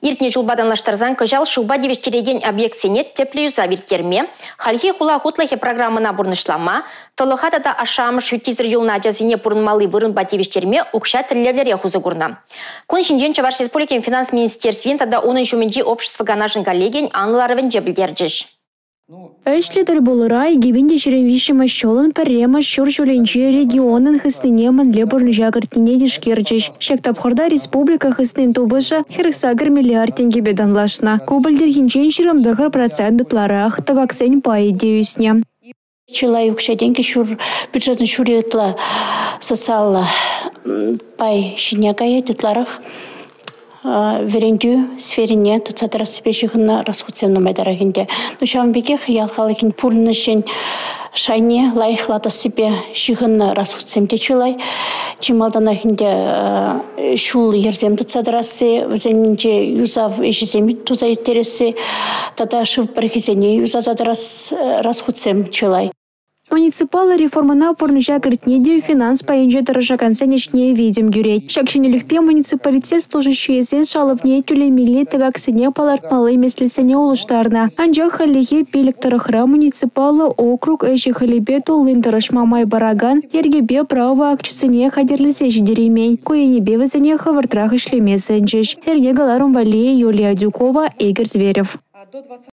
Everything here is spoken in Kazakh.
Иртне жылбаданлаштырзан кыжал шуба девештереген объектсенет теплеюза виртерме, хальхи хула хутлахи программына бурнышлама, толохатада ашам шутизр юлна жазине пурнмалы вырынба девештерме укша трлевлере хузыгурна. Кун шинжен Чаваш Республикин финанс министерствен тада onun жуменджи общество ганашын коллеген анларывен жебілдерджіш. Эшлетер болырай гивенде черевишима щолын перема щуржуленче регионын хыстынемын лебурн жагыртине дишкерджиш. Шектапхорда республика хыстын тубыша херсагыр миллиард тенге беданлашна. Кубальдер хинчен ширамдахар процентларах tagaksен пай деюсне. Человек деньги шур бюджетный шуретла социал пай шинягая детларах верендю сферине тацатрасипешихна расхудсемна майдарагинде. Но шамбеке хиялхалыкин пурнышен шайне лайхлата себе шихна расхудсемте чилай. Чималданахинде шул ерзем тацатрасы зенинже юзав ешиземи туза интересы тата шив пархизене юзазадрас расхудсем чилай. Муниципалы реформана порнжа гритнеде финанс поенже дорожаканса нечне видим гюрей. Шакшинелихпе муниципалитет служащие здесь шаловне тюлемили tagaksene палартмалы меслесене улуштарна. Анжа халихе пелектарахра муниципалы округ эши халибе тулын дорожмамай бараган ергебе право акчисене хадерлесе жидеремей. Коенебе вазене хавартрах ишлемесенчеш. Эрге галарум валие Юлия Дюкова, Игорь Зверев.